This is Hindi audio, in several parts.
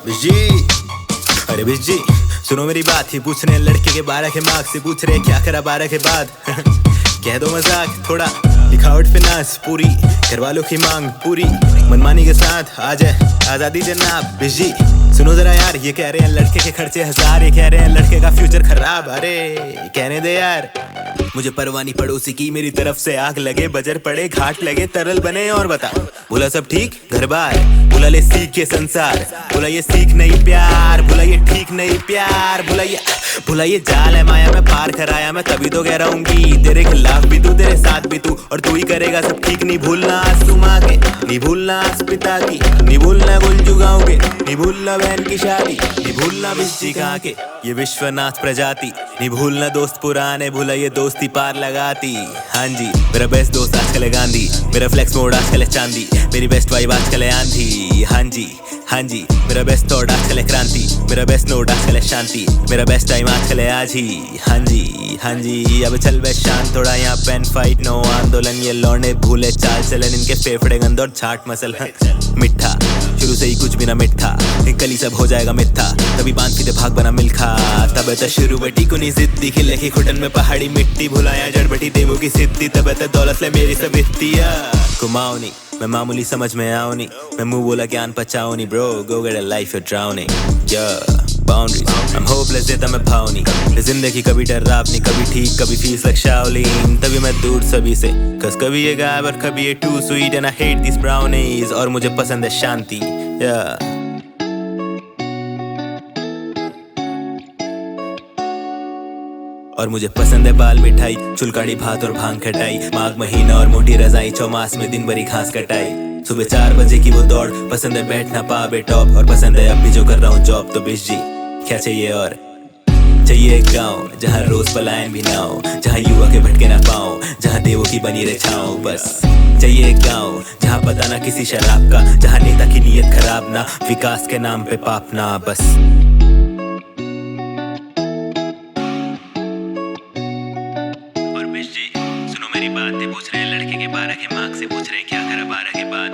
बिजी। अरे बिजी सुनो मेरी बात, ही पूछ रहे हैं लड़के के 12 के मार्क्स से, पूछ रहे हैं क्या करा 12 के बाद। कह दो मजाक थोड़ा, लिखावट फिनांस पूरी, घर वालों की मांग पूरी, मनमानी के साथ आ जाए आजादी जनाब। बिजी सुनो जरा यार, ये कह रहे हैं लड़के के खर्चे 1000, ये कह रहे हैं लड़के का फ्यूचर खराब। अरे कहने दे यार, मुझे परवानी पड़ोसी की मेरी तरफ से आग लगे, बजर पड़े घाट लगे तरल बने। और बता बोला सब ठीक घर बार, बोला ले सीख ये संसार, बोला ये सीख नहीं प्यार, बोला ये ठीक नहीं प्यार, बोला ये जाल है माया में पार कराया मैं, तभी तो कह रहूंगी तेरे खिलाफ भी तू, तेरे साथ भी तू, और तू ही करेगा सब ठीक। नहीं भूलना आज तुम आके, नहीं भूलना आज पिता की, नहीं भूलना गुल जुगाओं के, नहीं भूलना बहन की शादी, नहीं भूलना बिस्सी कहाँ के ये विश्वनाथ प्रजाति, नहीं भूलना दोस्त पुराने, भूला ये दोस्ती पार लगाती। हाँ जी मेरा बेस्ट दोस्त आजकल है गांधी, मेरा फ्लेक्स मोड आजकल है चांदी, मेरी बेस्ट वाइब आजकल है आंधी। हाँ जी मेरा बेस्ट थॉट आजकल है क्रांति, मेरा बेस्ट नोट आजकल है शांति, मेरा बेस्ट टाइम आजकल है आज ही। हाँ जी अब चल बे शांत थोड़ा, यहाँ पेन फाइट नो आंदोलन, ये लौंडे भूले चाल चलन, इनके फेफड़े गंद और छाट मसल मिठा, शुरू से ही कुछ भी ना मिठा, कली सब हो जाएगा मिठा, तभी बांध के भाग बना मिलखा, तब त शुरू बटी कुनी जिद्दी, खिले की घुटन में पहाड़ी मिट्टी, भुलाया जड़ बटी देवों की सिद्धि, तब त दौलत ले मेरी सब इत्तिया घुमाओ नहीं, मैं मामूली समझ में आओ नहीं, मैं मुंह बोला ज्ञान पचाओ नहीं, bro go get a life you're drowning, yeah boundaries I'm hopeless देता मैं भाव नहीं, जिंदगी कभी डराव नहीं, कभी ठीक कभी फीस like Shaolin, तभी मैं दूर सभी से, cause कभी ये गायब और कभी ये too sweet and I hate these brownies, और मुझे पसंद है शांति, yeah और मुझे पसंद है बाल मिठाई, चुलकाड़ी भात और भांग खटाई, माघ महीना और मोटी रजाई, चौमास में दिन भरी घास कटाई, सुबह 4 बजे की वो दौड़, पसंद है बैठना पावे टॉप, और पसंद है अब भी जो कर रहा हूँ जॉब। तो बिश जी क्या चाहिए और चाहिए एक गाँव जहाँ रोज पलायन भी ना हो, जहाँ युवा के भटके ना पाओ, जहाँ देवों की बनी रहे छाओ। बस चाहिए एक गाँव जहाँ पता ना किसी शराब का, जहाँ नेता की नीयत खराब ना, विकास के नाम पे पाप ना। बस मेरी बात है, पूछ रहे हैं लड़के के 12 के मार्क्स से, पूछ रहे हैं क्या करा 12 के बाद।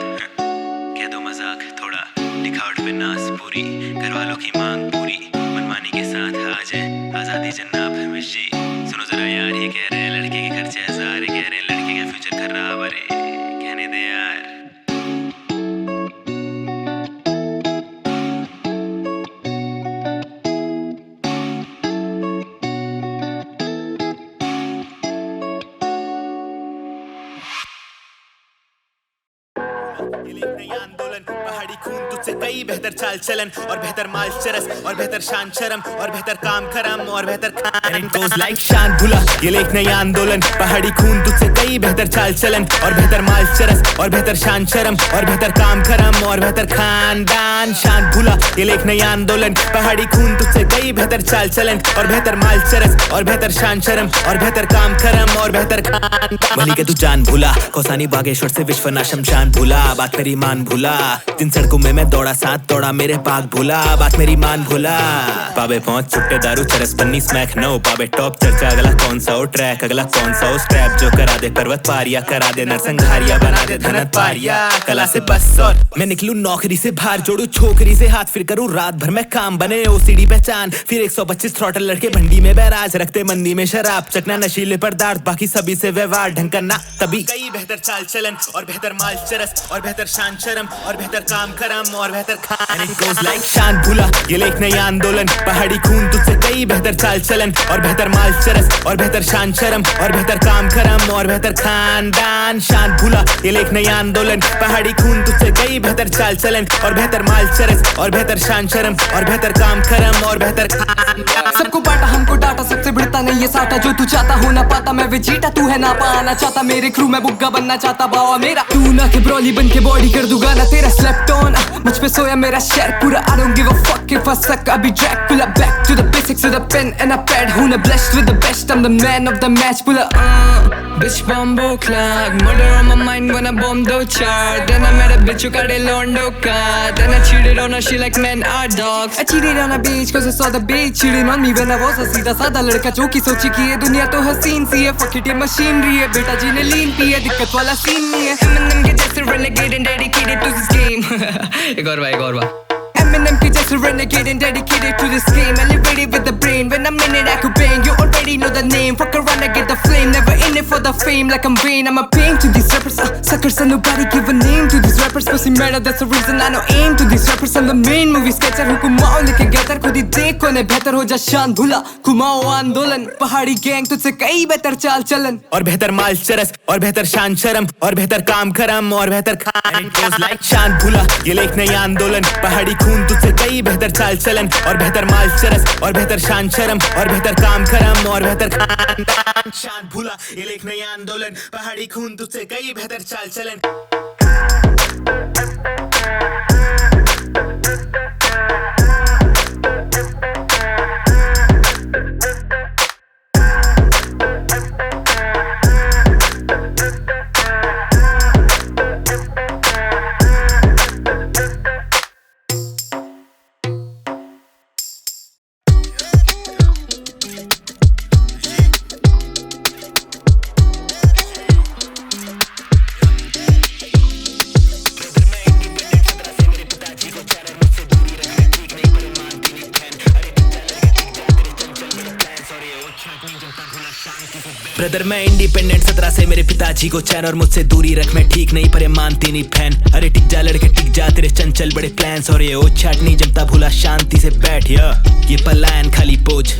कह दो मजाक थोड़ा, लिखावट पे नास पूरी, घर वालों की मांग पूरी, मनमानी के साथ आ जाए आजादी जनाब। हमेश जी सुनो जरा यार, ये कह रहे हैं लड़के के खर्चे 1000, ये कह रहे हैं लड़के का फ्यूचर खराब। अरे कहने दे यार। आंदोलन पहाड़ी खून तुझसे कई बेहतर चाल चलन, और बेहतर माल चरस, और बेहतर शान शर्म, और बेहतर काम करम, और बेहतर खान लाइक शान भुला। ये लेख नया आंदोलन पहाड़ी खून तुझसे कई बेहतर चाल चलन, और बेहतर माल चरस, और बेहतर शान शर्म, और बेहतर काम करम, और बेहतर खानदान शान भुला। ये लेख नया आंदोलन पहाड़ी खून तुझसे कई बेहतर चाल चलन, और बेहतर माल चरस, और बेहतर शान शर्म, और बेहतर काम करम, और बेहतर खानदान। भली के तू जान भुला, कौसानी बागेश्वर से विश्वनाशम शान भुला, बात मेरी मान भुला, जिन सड़कों में मैं दौड़ा साथ दौड़ा मेरे पाक भुला, बात मेरी मान भुला। पावे पहुंच छुट्टे दारू चरस बन्नी स्मैक नो, पावे टॉप चर्चा अगला कौन सा हो ट्रैक, अगला कौन सा हो स्क्रैप, जो करा दे पर्वत पारिया, करा दे नरसंहारिया, बना दे धनत पारिया, कला से बस। और मैं निकलूं नौकरी से बाहर, जोड़ू छोकरी से हाथ, फिर करूं रात भर में काम, बने ओसीडी पहचान, फिर 125 थ्रॉटल लड़के भंडी में बैराज, रखते मंदी में शराब, चकना नशीले पदार्थ, बाकी सभी से व्यवहार ढंग करना, तभी कई बेहतर चाल चलन, और बेहतर माल चरस, और बेहतर शान शर्म, और बेहतर काम करम, और बेहतर खान लाइक शान भुला। ये लेख नया आंदोलन पहाड़ी खून तुझसे कई बेहतर चाल चलन, और बेहतर माल चरस, और बेहतर शान शर्म, और बेहतर काम करम, और बेहतर खानदान शान भुला। ये लेख नया आंदोलन पहाड़ी खून तुझसे कई बेहतर चाल चलन, और बेहतर माल चरस, और बेहतर शान शर्म, और बेहतर काम करम, और बेहतर खानदान। सबको बांटा हमको डाटा, सबसे बढ़ता नहीं ये साटा, जो तू चाहता हो ना पाता, मैं वेजीटा तू है ना पाना चाहता, मेरे क्रू में बुग्गा बनना चाहता बावा मेरा, तू ना के ब्रॉली बन के बॉडी कर दूंगा ना तेरा स्लेप्ट ऑन, मुझ पे सोया मेरा शेर पूरा, I don't give a fuck if I suck, I'll be Dracula, back to the basics with a pen and a pad, who na blessed with the best, I'm the man of the match, pull up, bitch bombo clock, murder on my mind when I bomb the chart, then I met a bitch who got a londo car, then I cheated on her, she like men are dogs, I cheated on a bitch cause I saw the bitch cheating on me when I was a सीधा साधा लड़का जो की सोची कि ये दुनिया तो हसीन सी है, fuck it ये मशीनरी है, बेटा जी ने लीन पी है, दिक्कत वाला सीन नहीं है, Eminem के जैसे renegade and dedicated to this game, एक और बार Eminem के जैसे renegade and dedicated to this game. Elevated with the brain, when I'm in it I could bang. You already know the name, fuck around I get the flame. Never in it for the fame like I'm Vain. I'm a pain to these rappers, suckers and nobody give a name to these rappers. Pussy matter, that's the reason I know aim to these rappers. I'm the main movie sketcher, हुकुमाओ लेके गैतर. खुद ही देख कोने बेहतर हो जा शान धुला, घुमाओ आंदोलन. पहाड़ी गैंग तुझसे कई बेहतर चाल चलन, और बेहतर माल चरस, और बेहतर शान शर्म, और बेहतर काम खरम, और बेहतर खान शान भूला. ये लेख नहीं आंदोलन, पहाड़ी खून तुझसे कई बेहतर चाल चलन, और बेहतर माल चरस, और बेहतर शान शर्म, और बेहतर काम खरम, और बेहतर खान शान भूला. ये लेख नहीं आंदोलन, पहाड़ी खून तुझसे कई बेहतर चाल चलन. ब्रदर मैं इंडिपेंडेंट 17 से मेरे पिताजी को चैन, और मुझसे दूरी रख मैं ठीक नहीं पर ये मानती नहीं फैन. अरे टिक जा लड़के टिक जा, तेरे चंचल बड़े प्लान्स, और ये ओ छाट नहीं जमता भूला शांति से बैठ. ये पलायन खाली पोज,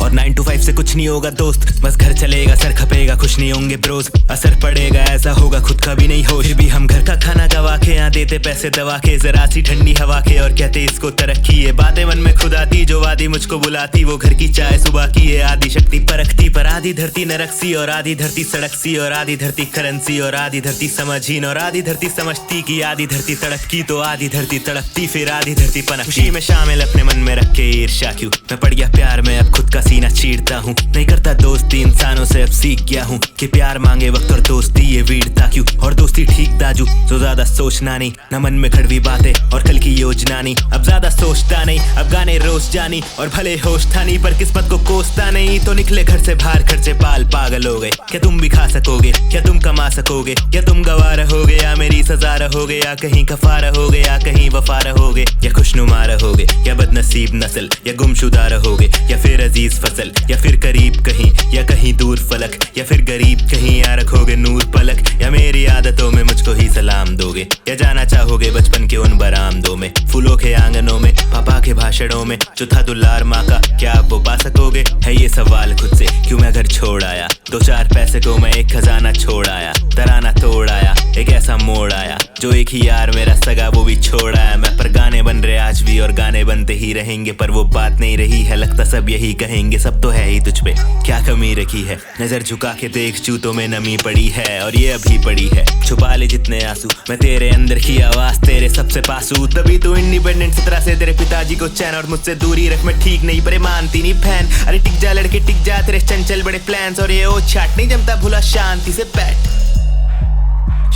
और 9 to 5 से कुछ नहीं होगा दोस्त. बस घर चलेगा सर खपेगा, खुश नहीं होंगे ब्रोस. असर पड़ेगा ऐसा होगा खुद का भी नहीं होश. भी हम घर का खाना गवा के यहाँ देते पैसे दवा के, जरा सी ठंडी हवा के, और कहते इसको तरक्की. ये बातें मन में खुद आती जो वादी मुझको बुलाती. वो घर की चाय सुबह की है आदि शक्ति परखती. पर आधी धरती नरक सी, और आधी धरती सड़क सी, और आधी धरती करेंसी, और आधी धरती समझहीन, और आधी धरती समझती कि आधी धरती तड़पती. तो आधी धरती तड़पती, फिर आधी धरती पनपती. में शामिल अपने मन में रख के ईर्ष्या क्यों. मैं पड़ गया प्यार में, अब खुद का सीना चीरता हूँ. नहीं करता दोस्ती इंसानों से, अब सीख गया हूँ कि प्यार मांगे वक्त और दोस्ती ये वीरता क्यों. और दोस्ती ठीक दाजू, तो ज्यादा सोचना नहीं. न मन में खड़वी बातें और कल की योजना नहीं. अब ज्यादा सोचता नहीं, अब गाने रोज जानी, और भले होश था नहीं पर किस्मत को कोसता नहीं. तो निकले घर से बाहर, खर्चे पाल पागल हो गए. क्या तुम भी खा सकोगे, क्या तुम कमा सकोगे, या तुम गवा रहोगे, या मेरी सजा रहोगे, या कहीं कफा रहोगे, या कहीं वफा रहोगे, या खुशनुमा रहोगे, या बदनसीब नस्ल, या गुमशुदा रहोगे, या फिर अजीज फसल, या फिर करीब कहीं, या कहीं दूर फलक, या फिर गरीब कहीं, या रखोगे नूर पलक, या मेरी आदतों में मुझको ही सलाम दोगे, या जाना चाहोगे बचपन के उन बरामदों में, फूलों के आंगनों में, पापा के भाषणों में, जो था दुलार माँ का, क्या आप वो पा सकोगे. है ये सवाल खुद से, क्यों मैं घर छोड़ आया. 2-4 पैसे को मैं एक खजाना छोड़ आया. तराना तोड़ आया, एक ऐसा मोड़ आया, जो एक ही यार मेरा सगा वो भी छोड़ आया. मैं पर गाने बन रहे आज भी, और गाने बनते ही रहेंगे. पर वो बात नहीं रही है, लगता सब यही कहेंगे. सब तो है ही तुझ पे, क्या कमी रखी है. नजर झुका के देख, जूतों में नमी पड़ी है, और ये अभी पड़ी है. छुपा ले जितने आंसू, मैं तेरे अंदर की आवाज तेरे सबसे पासू. तभी तो इंडिपेंडेंट 17 से तेरे पिताजी को चैन, और मुझसे दूरी रख मैं ठीक नहीं पर मानती नहीं फैन. अरे टिक जा लड़के टिक जा, तेरे चंचल बड़े प्लान्स, और ये ओ छाट नहीं जमता भूला शांति से बैठ.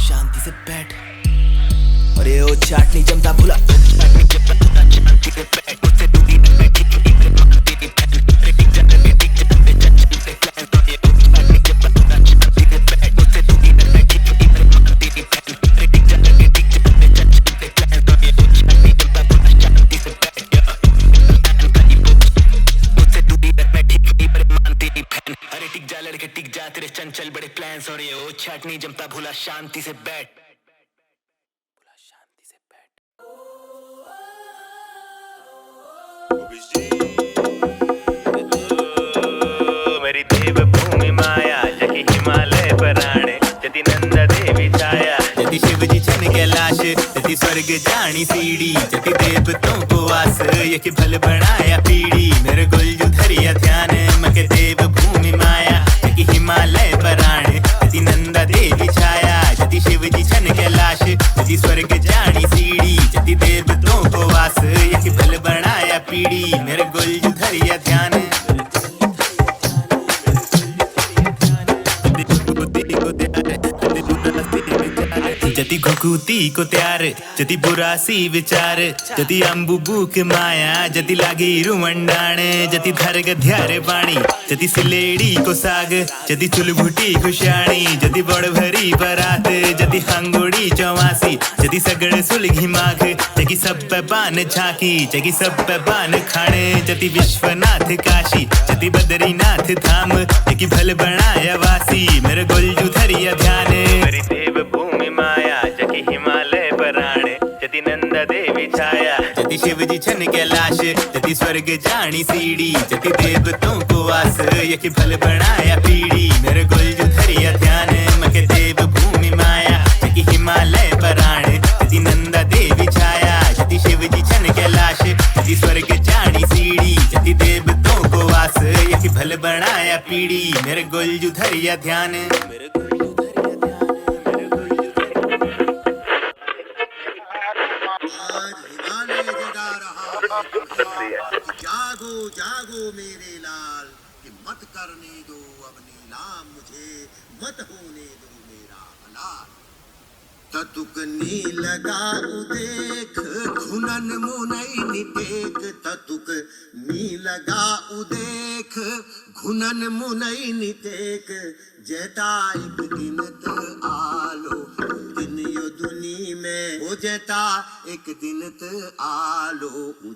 शांति से बैठ, और ये ओ छाट नहीं जमता भूला. टिक जा तेरे चंचल बड़े प्लान्स, और ये ओ छाट नहीं जमता भूला शांति से बैठ. शांति से बैठ. मेरी देव भूमि माया, जकी हिमालय पराणे, जति नंदा देवी छाया, जति शिवजी छन कैलाश, जति स्वर्ग जानी सीढ़ी, जति देवतों को वास, यकी भल बनाया पीढ़ी. मेरे गुलजु धरिया ध्यान, मके देव भूमि माया, जकी हिमालय पराणे, जति नंदा देवी छाया, जति शिवजी छन कैलाश, जति स्वर्ग जानी सीढ़ी, जति देवतों को वास, यकी भल बनाया पीढ़ी. मेरे गुलजु धरिया ध्यान. जति घुकुती को त्यार जति बुरासी विचार जति अंबुबुक माया जति लागी रुमंडाण जति धरग ध्यार पाणी जति सिलेड़ी को साग जति चुलभुटी को शाणी जति बड़ भरी बरात जति हंगोड़ी चौमासी जति सगड़ सुलघी माघ जति सब बान झांकी जति सब बान खाने जति विश्वनाथ काशी जति बद्रीनाथ धाम जति भल बनाया वासी मेरे गोलजू धरिया ध्यान मेरी देव भूमि माया जति हिमालय पराण जति नंदा देवी छाया जति शिव जी छन कैलाश जति स्वर्ग जानी सीढ़ी जति देवतों को वास यकी भल बनाया पीढ़ी मेरे गोलजू धरिया ध्यान मके देव भूमि माया जति हिमालय पराण जति नंदा देवी छाया जति शिव जी छन कैलाश जति स्वर्ग जानी सीढ़ी जति देवतों को वास यकी भल बनाया पीढ़ी मेरे गोलजू धरिया ध्यान जागो जागो मेरे लाल कि मत करने दो अब नीलाम मुझे मत होने दो मेरा हलाल ततुक नी लगाऊ देख घुनन मुनई निटेक ततुक नी लगाऊ देख घुनन मुनई निटेक जेता एक दिन त आलो दिन यो दुनी में हो जेता एक दिन त आलो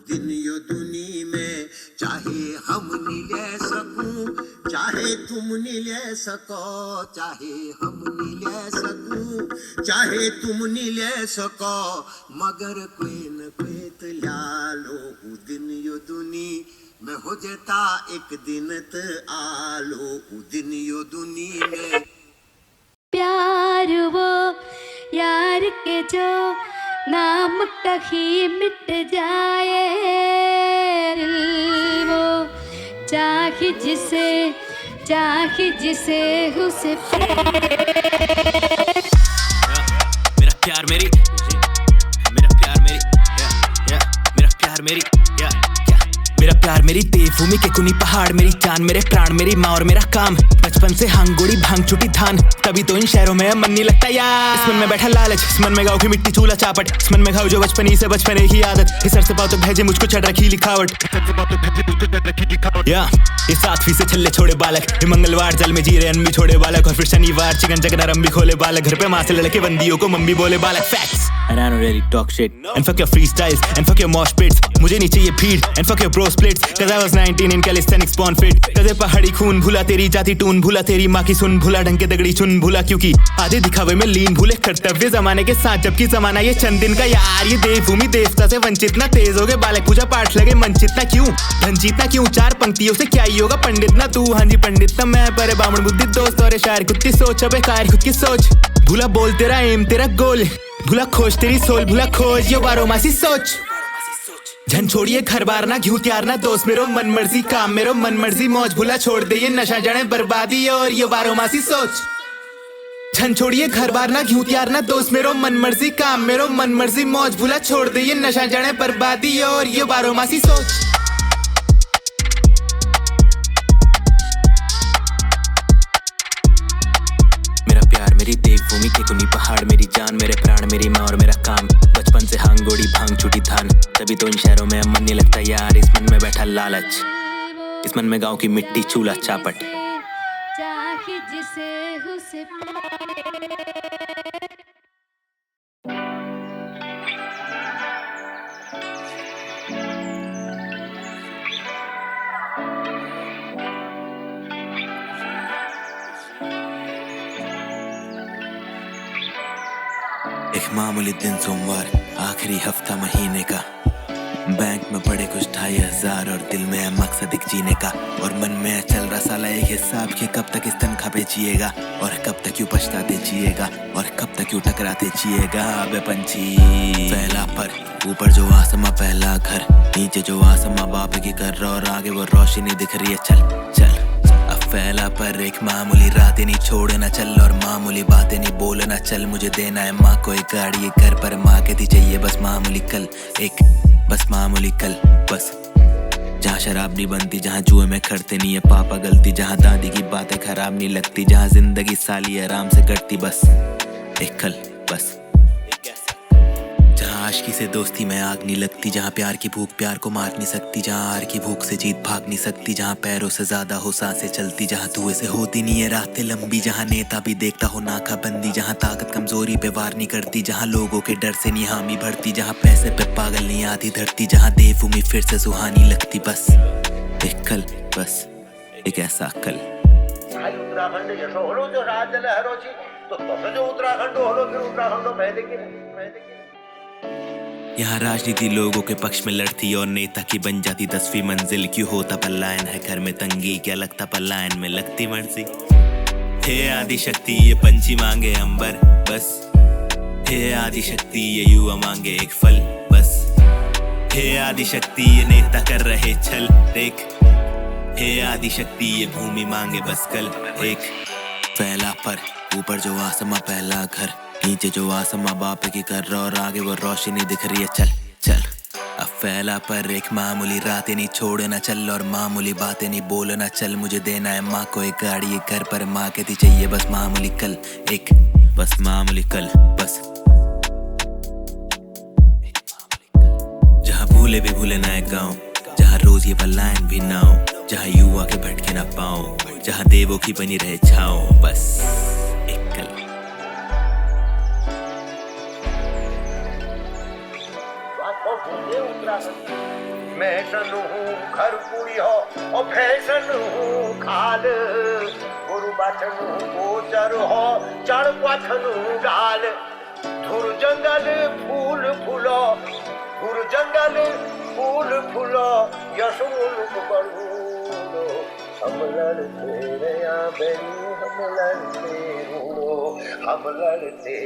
दिन यो दुनी में चाहे हम नीले सकूं चाहे तुम नीले सको चाहे हम नीले सकूं चाहे तुम नीले सको मगर कोई न पेत लालो दिन यो दुनी मैं हो जेता एक दिन त आलो दिन यो दुनी में प्यार वो यार के जो नाम कहीं मिट जाए वो चाहे जिसे उसे मेरा प्यार मेरी मेरा प्यार मेरी मेरा प्यार मेरी मेरा प्यार मेरी देवभूमि के कुनी पहाड़ मेरी जान मेरे प्राण मेरी माँ और मेरा काम बचपन से हांगोड़ी भांग छुटी धान तभी तो इन शहरों में मन नहीं लगता यार इस मन में बैठा लालच इस मन में गाँव की मिट्टी चूल्हा चापट इस मन में खाओ जो बचपन ही से बचपन एक ही आदत इस सर से पाओ तो भेजे मुझको चढ़ रखी लिखावट या ये 7वीं से छल्ले छोड़े बालक ये मंगलवार जल में जी रहे अनबी छोड़े बालक और फिर शनिवार चिकन जगना रंबी खोले बालक घर पे माँ से लड़के बंदियों को मम्मी बोले बालक facts and I don't really talk shit and fuck your freestyles and fuck your mosh pits मुझे नहीं चाहिए भीड़ and fuck your bro splits cause I was 19 in calisthenics born fit कदे पहाड़ी खून भूला तेरी जाति टून भूला तेरी माँ की सुन भूला ढंग के दगड़ी चुन भूला क्योंकि आधे दिखावे में लीन भूले कर्तव्य जमाने के साथ जबकि जमाना ये चंद दिन का यार ये देवभूमि देवता से वंचित ना तेज हो गए बालक पूजा पाठ लगे मंचित ना क्यों धन जीतना क्यों 4 पंक्तियों से क्या ही होगा पंडित ना तू हाँ जी पंडित ना मैं पर बामण बुद्धि दोस्त और शायर खुद की सोच अबे कार खुद की सोच भूला बोल तेरा एम तेरा गोल भूला खोज तेरी सोल भूला खोज यो बारो मासी सोच झन छोड़िए घर बार ना घ्यू त्यार ना दोस्त मेरो मन मर्जी काम मेरो मन मर्जी मौज भूला छोड़ दे ये नशा जाने बर्बादी और ये बारो मासी सोच झन छोड़िए घर बार ना घ्यू त्यार ना दोस्त मेरो मन मर्जी काम मेरो मन मर्जी मौज भूला छोड़ दे ये नशा जाने बर्बादी और ये बारो मासी सोच मेरी देवभूमि के कुनी पहाड़ मेरी जान मेरे प्राण मेरी माँ और मेरा काम बचपन से हांगोड़ी भांग छुटी धान तभी तो इन शहरों में मन नहीं लगता यार इस मन में बैठा लालच इस मन में गांव की मिट्टी चूल्हा चापट चाहे जिसे उसे एक मामूली दिन सोमवार आखिरी हफ्ता महीने का बैंक में पड़े कुछ 2500 और दिल में है मकसद एक जीने का और मन में चल रहा साला एक हिसाब के कब तक इस तनख्वाह पे जिएगा और कब तक क्यों पछताते जिएगा और कब तक क्यों टकराते जिएगा अबे पंछी पहला पर ऊपर जो आसमां पहला घर नीचे जो आसमां बाप की कर और आगे वो रोशनी दिख रही है चल चल अब फैला पर एक मामूली रातें नहीं छोड़ना चल और मामूली बातें नहीं बोलना चल मुझे देना है माँ को एक गाड़ी एक घर पर माँ कहती चाहिए बस मामूली कल एक बस मामूली कल बस जहाँ शराब नहीं बनती जहाँ जुए में खड़ते नहीं है पापा गलती जहाँ दादी की बातें खराब नहीं लगती जहाँ जिंदगी साली आराम से कटती बस एक कल बस। जहाँ आशिकी से दोस्ती में आग नहीं लगती, जहाँ प्यार की भूख प्यार को मार नहीं सकती, जहाँ आर की भूख से जीत भाग नहीं सकती, जहाँ पैरों से ज्यादा हो सांसें चलती, जहाँ धुएं से होती नहीं है रातें लंबी, जहाँ नेता भी देखता हो नाका बंदी, जहाँ ताकत कमजोरी पे वार नहीं करती, जहाँ लोगों के डर से नहीं हामी भरती, जहाँ पैसे पे पागल नहीं आती धरती, जहाँ देवभूमि फिर से सुहानी लगती। बस एक कल, बस एक ऐसा कल। उत्तराखंड यशो हलो जो राज्य लहरोची तो तब जो उत्तराखंड हलो फिर उत्तराखंड पहले के यहाँ राजनीति लोगों के पक्ष में लड़ती और नेता की बन जाती 10वीं मंजिल। क्यों होता पलायन है घर में तंगी, क्या लगता पलायन में लगती मर्जी। हे आदि शक्ति ये पंछी मांगे अंबर बस, हे आदि शक्ति ये युवा मांगे एक फल बस, हे आदि शक्ति ये नेता कर रहे छल देख, हे आदि शक्ति ये भूमि मांगे बस कल एक। फैला पर ऊपर जो आसमां पहला घर, नीचे जो आसमां बाप की कर रहा और आगे वो रोशनी दिख रही है। चल चल अब फैला पर एक मामूली रातें नहीं छोड़ना चल, और मामूली बातें नहीं बोलना चल। मुझे देना है माँ को एक गाड़ी, एक घर पर माँ कहती चाहिए बस मामूली कल एक, बस मामूली कल बस। जहाँ भूले भी भूले ना एक गाँव, जहाँ रोज ये पलायन भी ना हो, जहाँ युवा के भटके ना पाओ, जहाँ देवों की बनी रहे छाओ बस एक कल। मैं सन हूँ घर पूरी हो और फैशन हूँ खाल, गुरु बाचन गोचर हो चढ़ पथन डाल, धुर जंगल फूल फूलो, धुर जंगल फूल फूलो, यश मुल्क बढ़ूलो, हम लड़ते रया बेरी हम लड़ते रूलो, हम लड़ते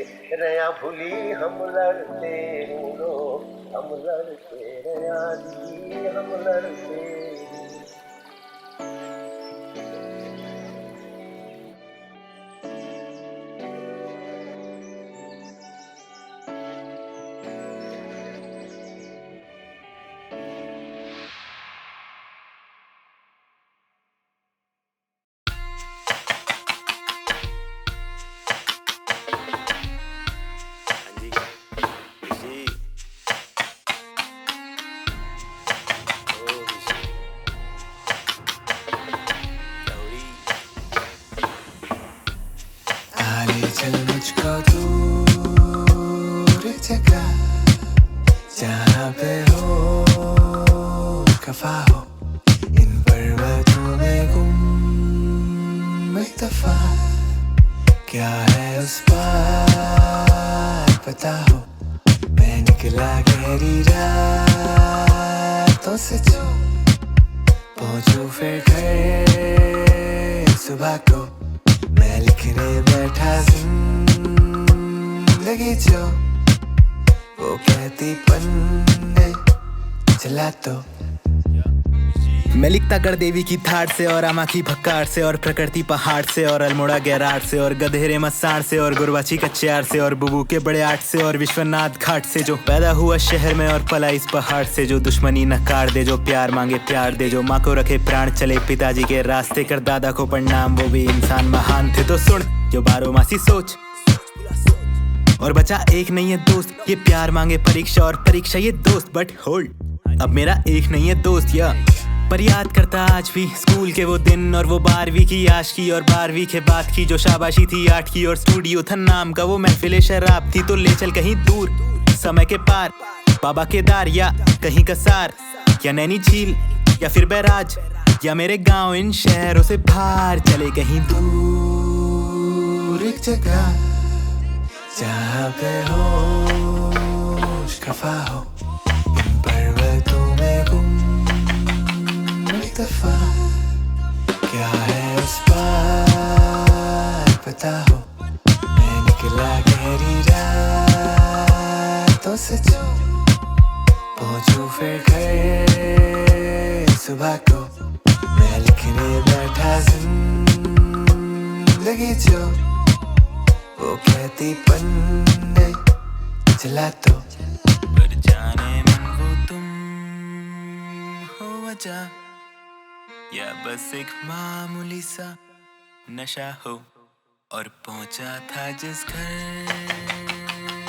रया भूली हम लड़ते रूलो, हम लड़ते रया जी हम लड़ते। चल मुझको दूर जगह जहाँ पे हो खफा हो, इन पर्वतों में गुम एक दफा, क्या है उस पार पता हो। मैं निकला गहरी रातों से जो पहुंचू फिर घर सुबह को, मैं लिखने बैठा जिंदगी जो वो कहती पन्ने चला तो। मैं लिखता कर देवी की थाट से और आमा की भक्कार से और प्रकृति पहाड़ से और अल्मोड़ा गैराट से और गधेरे मसाण से और गुरबाची कच्चार से और बुबू के बड़े आठ से और विश्वनाथ घाट से, जो पैदा हुआ शहर में और पला इस पहाड़ से, जो दुश्मनी नकार दे, जो प्यार मांगे प्यार दे, जो माँ को रखे प्राण चले पिताजी के रास्ते, कर दादा को प्रणाम वो भी इंसान महान थे। तो सुन जो बारोमासी सोच और बचा एक नहीं है दोस्त, ये प्यार मांगे परीक्षा और परीक्षा ये दोस्त। बट होल्ड अब मेरा एक नहीं है दोस्त या पर याद करता आज भी स्कूल के वो दिन और वो 12वीं की आशिकी और 12वीं के बाद की जो शाबाशी थी 8 की, और स्टूडियो था नाम का वो महफिले शराब थी। तो ले चल कहीं दूर समय के पार, बाबा केदार या कहीं कसार या नैनी झील या फिर बैराज या मेरे गांव, इन शहरों से बाहर चले कहीं दूर एक जगह जहाँ पे होश खफा हो, इन पर्वतों में गुम एक दफा, क्या है उस पार पता हो। मैं निकला गहरी रातों से जो पहुंचू फिर घर सुबह को, मैं लिखने बैठा जिंदगी जो वो कहती पन्ने चला तो। पर जाने मन वो तुम हो वजह या बस एक मामूली सा नशा हो, और पहुंचा था जिस घर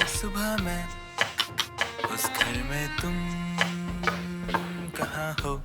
सुबह मैं उस घर में तुम कहाँ हो?